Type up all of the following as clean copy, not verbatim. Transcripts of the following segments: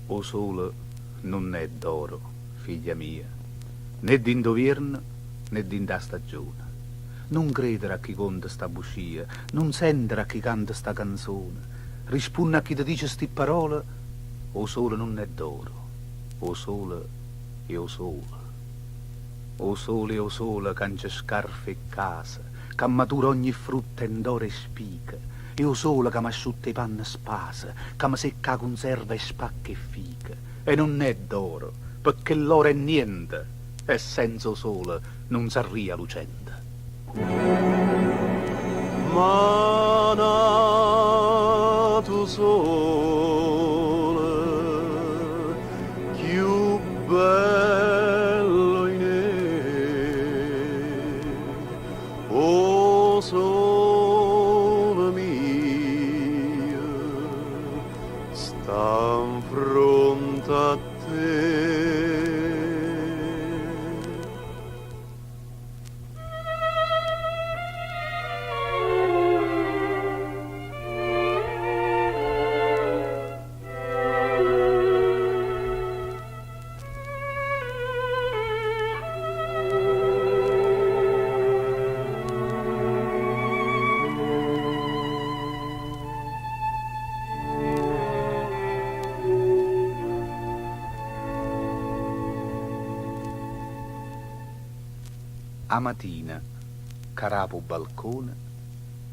O sole non è d'oro, figlia mia, né d'indoverno né d'inda stagione. Non credere a chi conta sta buscia, non sentire a chi canta sta canzone. Risponde a chi ti dice sti parole, o sole non è d'oro, o sole è o sole. O sole, cangia scarfe e casa, che matura ogni frutta in d'oro e spica, e o sole che m'asciutta i panni spasa, che mi secca conserva e spacca e fica, e non è d'oro, perché l'oro è niente, e senza o sole non s'arria lucente. Ma nato sole, più bello in me, o sole mio, sta in fronte a te. A mattina, carapo balcone,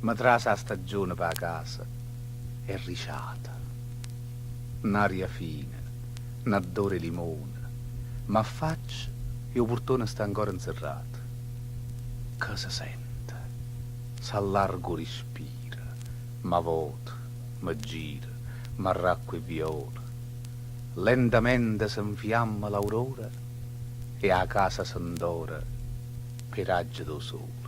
mi trasa a stagione per casa, è riciata. Un'aria fine, n'addore limone, ma affaccia e il portone sta ancora inserrato. Che si sente? S'allargo respira, ma vuoto, ma gira, ma racco e viola. Lentamente s'infiamma l'aurora e a casa s'andora per raggio do sole.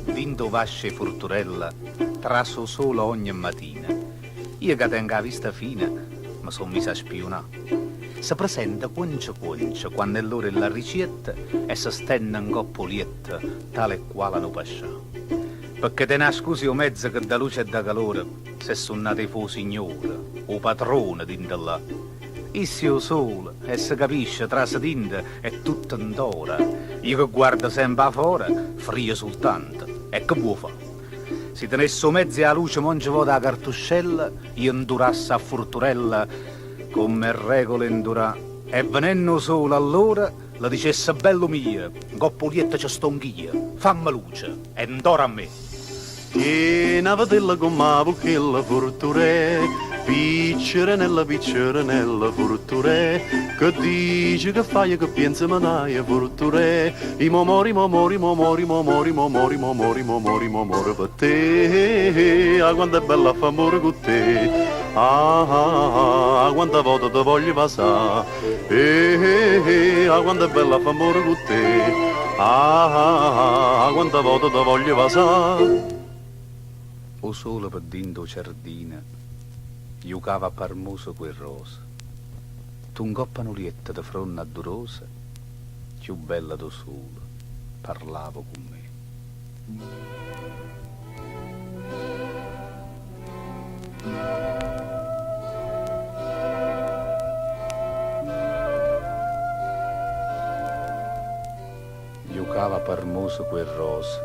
Dinto vasce furturella, traso solo ogni mattina. Io che tengo la vista fine, mi son messa a spionare. Si presenta quancia quando è l'ora della ricetta e si stende in coppolietta, tale e quale no pascià. Perché te ne scusi o mezzo che da luce e da calore, se sono nati fu signore, o padrone dinda là. Issi o sole, e si capisce tra se dinda è tutto indora. Io che guardo sempre a fuori, frio soltanto, e che vuoi fare? Se tenesso mezzo a luce monge vo da cartuscella, io indurassi a furturella, come regole indurà. E venendo solo allora, la dicesse bello mio, coppolietta c'è stonghia, fammi luce, e indora a me. Tieni a vederla con ma buchella furture, piccerenella furture, che dici che fai che pensi manaia furture, i momori per te, ah quanto è bella a fa amore con te, ah quanta volta ti voglio passare, ah quanto è bella a fa amore con te, ah quanta volta ti voglio passare. O sole per dinto giardina, giocava parmoso quel rosa. Tu un coppa nulietta di fronte addorosa, più bella do sole, parlavo con me. Giocava parmoso quel rosa,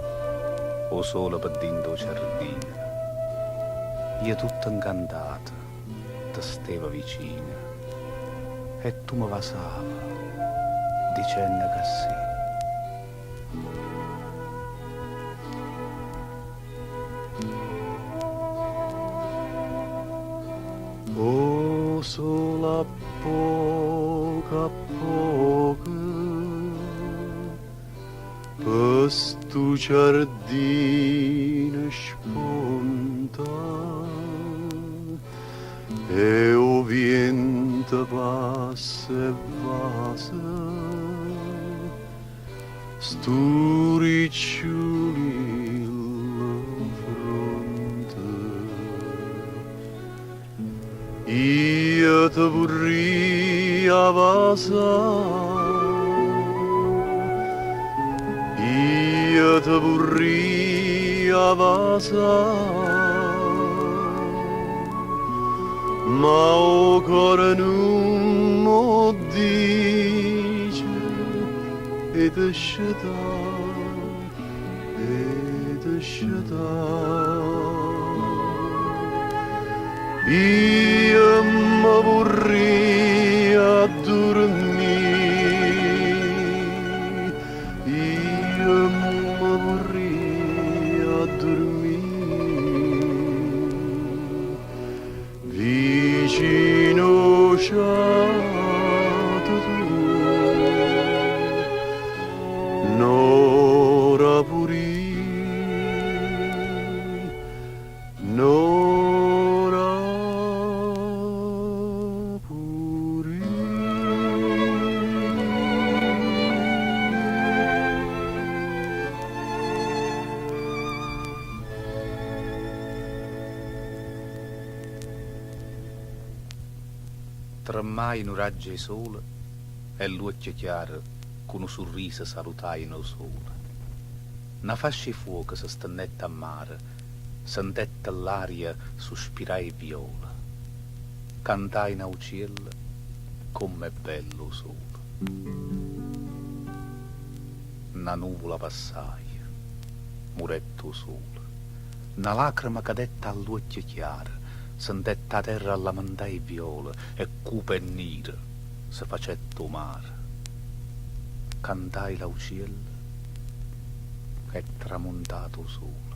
o sole per dinto giardina. Io tutta incantata, ti steva vicina, e tu mi vasava, dicendo che sì. O sola poca per stu giardino sponta e o vento passa e passa stu riccioli alla fronte io te vorrei avasare te vorria passare, ma o cuore non mo dice ed esceta, ed esceta. Io mi vorria dormire, io mi vorria dormire, vicino sciato tu, n'ora puri, n'ora puri. Tremai in un raggio di sole e l'occhio chiaro con un sorriso salutai nel sole. Una fascia di fuoco si stennetta a mare, sentetta l'aria sospirai viola. Cantai in uccello com'è bello il sole. Una nuvola passai, muretto sole. Una lacrima cadetta all'occhio chiaro, sentetta a terra lamentare viola e cupa e nera se facetto mare. Cantai l'uccello che è tramontato sole.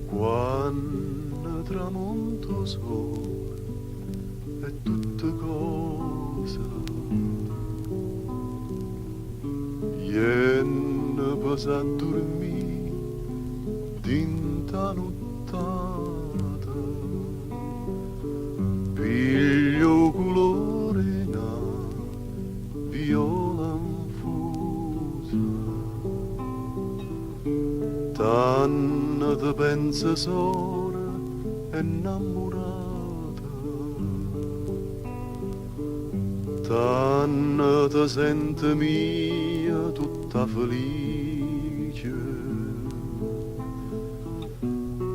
Quando tramonto sole è tutte cose, viene pesa a dormire dinta nottata, piglio colore na viola infusa, tanto te pensa sola innamorata, tanto te sente mia tutta felice,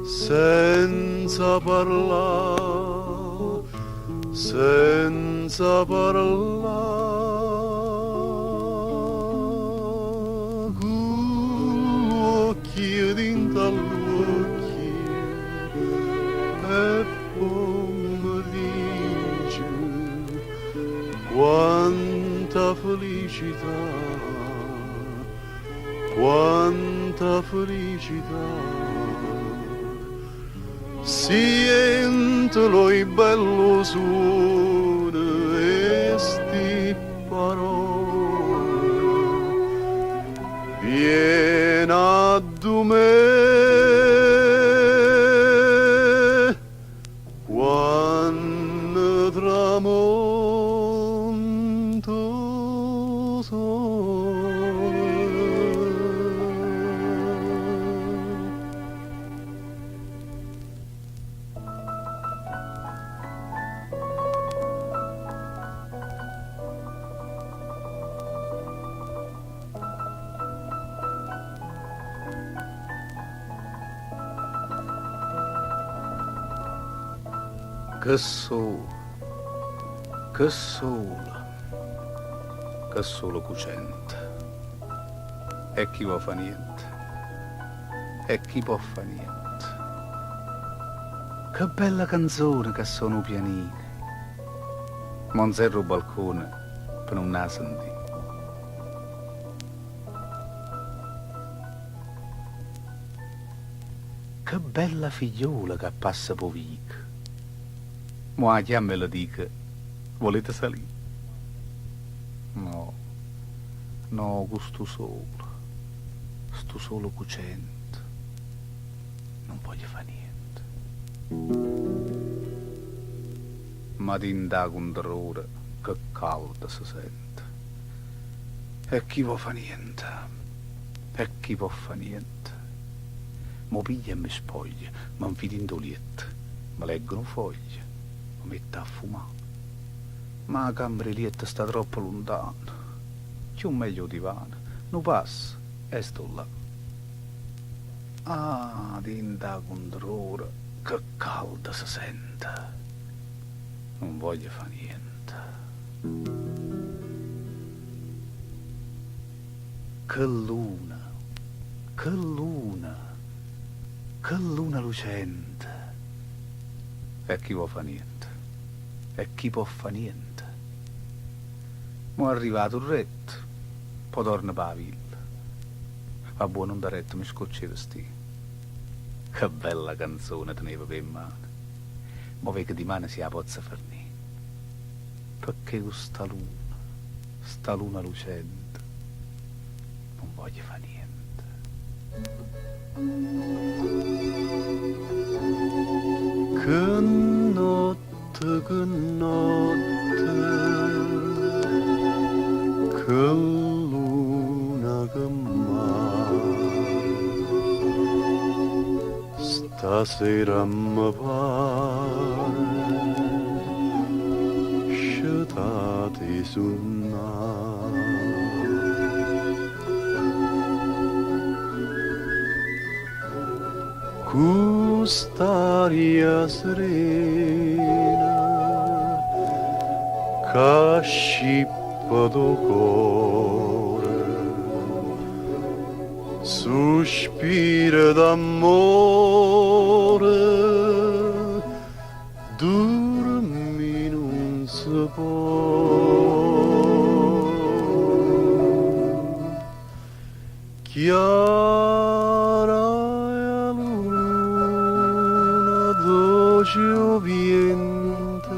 senza parlare, senza parlare, con occhi dinto all'occhi e poi mi dice quanta felicità, quanta felicità. Siento il bello suono e sti parole, vieni a me quando tramonto sole. Che sole, che sole, che sole cucente. E chi può fa niente, e chi può fa niente. Che bella canzone che sono pianini. Monzerro balcone per non la sentì. Che bella figliola che passa po' vic. Mo a chi me lo dica, volete salire? No, no, questo solo, sto solo cucente, non voglio fa niente. Ma d'inda con dolore, che caldo si sente. E chi può fa niente, e chi può fa niente. Mo piglia e mi spoglia, mi infido in doliette, mi leggono foglie. Mi mette a fumare. Ma la cambrilietta sta troppo lontana. C'è un meglio divano, Nu passo e sto là. Ah, dinda controra, che calda si sente. Non voglio fare niente. Che luna, che luna, che luna lucente. E chi può fare niente? E chi può fare niente? Mo' è arrivato il retto, poi torna per la villa. Va buono un retto, mi scocci i vestiti. Che bella canzone tenevo per mano. Ma vedi che di mano si la pozza fornire. Perché con sta luna lucente, non voglio fare niente. Che notte, che luna che mare, stasera mi pare scetate sul mare. Quest'aria serena che scippa do cuore, sospira d'amore, dormi non si può. Chiara gioviente,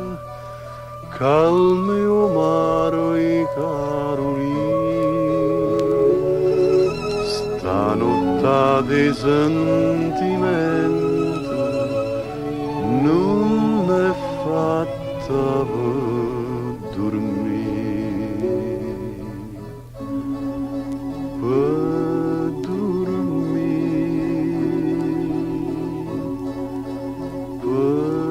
calme o maro e carolini, stanotte di sentimento non è fatta per dormire, per dormire, per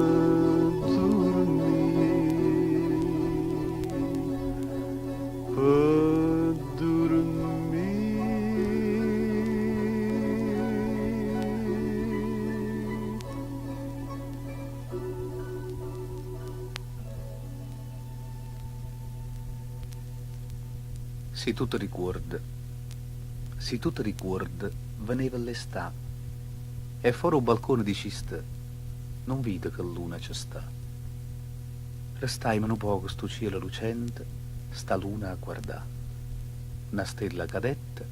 se tu ti ricordi, veniva l'estate e fuori un balcone di cista non vide che luna ci sta. Restaimo un poco sto cielo lucente, sta luna a guardare. Una stella cadetta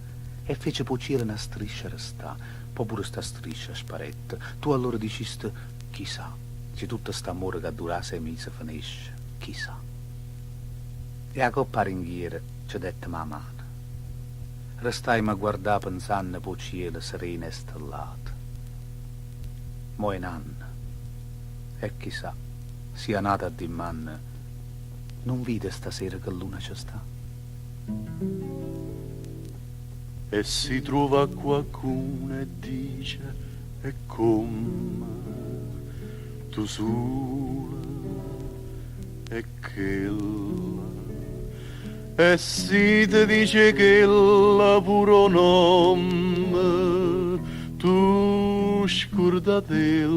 e fece po' cielo una striscia restà, poi pure sta striscia sparetta. Tu allora diciste, chissà, se tutta sta amore che dura 6 mesi finisce, chissà. E a coppa ringhiera ci dette ma mano. Restaimo a guardare pensando po' cielo sereno e stellato. Mo' è un anno, e chissà, sia nata a dimman, non vide stasera che luna ci sta. E si trova qualcuno e dice, e come tu sola e quella. E si ti dice che la puro nome tu scordatella,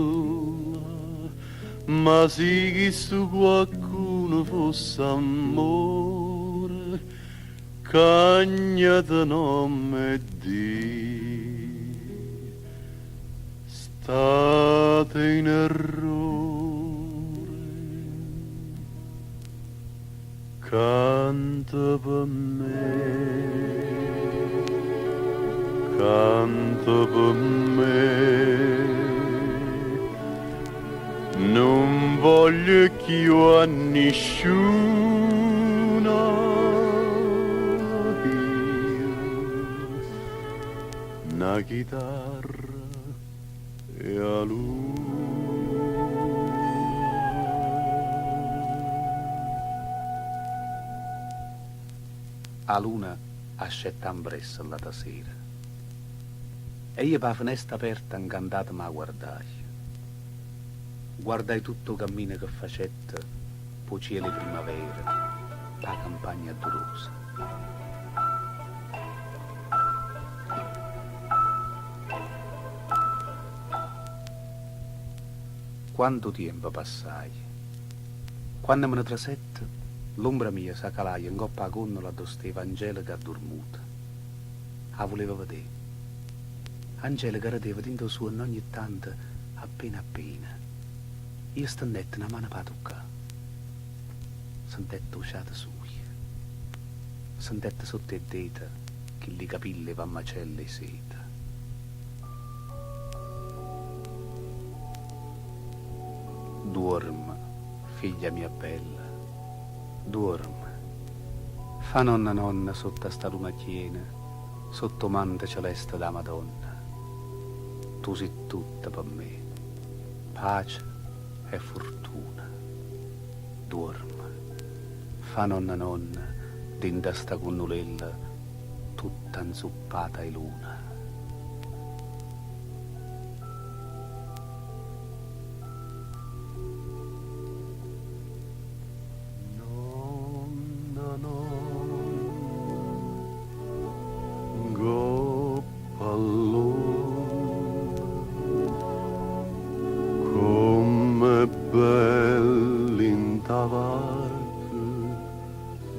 ma sì che su qualcuno fosse amore, cagnate nome di, state in errore. Canta per me, canta per me, non voglio che io a nessuno, una chitarra e a lui. A luna ascetta ambressa la sera e io per la finestra aperta incantata mi guardai. Guardai tutto il cammino che facette, poi cielo primavera, la campagna addorosa. Quanto tempo passai. Quando me ne trasette, l'ombra mia s'accalaia in coppa a gondola dove stava Angelica addormuta. La volevo vedere. Angelica radeva dentro suo ogni tanto, appena appena. Io stendette una mano per toccare. Sentette uscita sua. Sentette sotto le dita che li capille va macelle e seta. Dorma, figlia mia bella, dorma. Fa nonna sotto sta luna piena, sotto mante celeste da Madonna. Tu sei tutta per me, pace e fortuna. Dorma, fa nonna, dentro sta cunnulella, tutta inzuppata e luna. Come belli in tavarca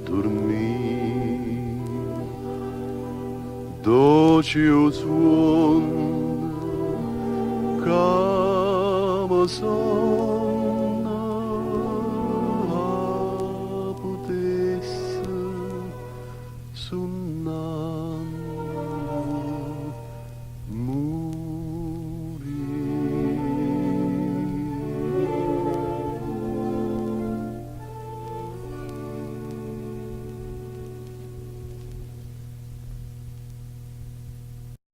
dormì, dolce il suono, come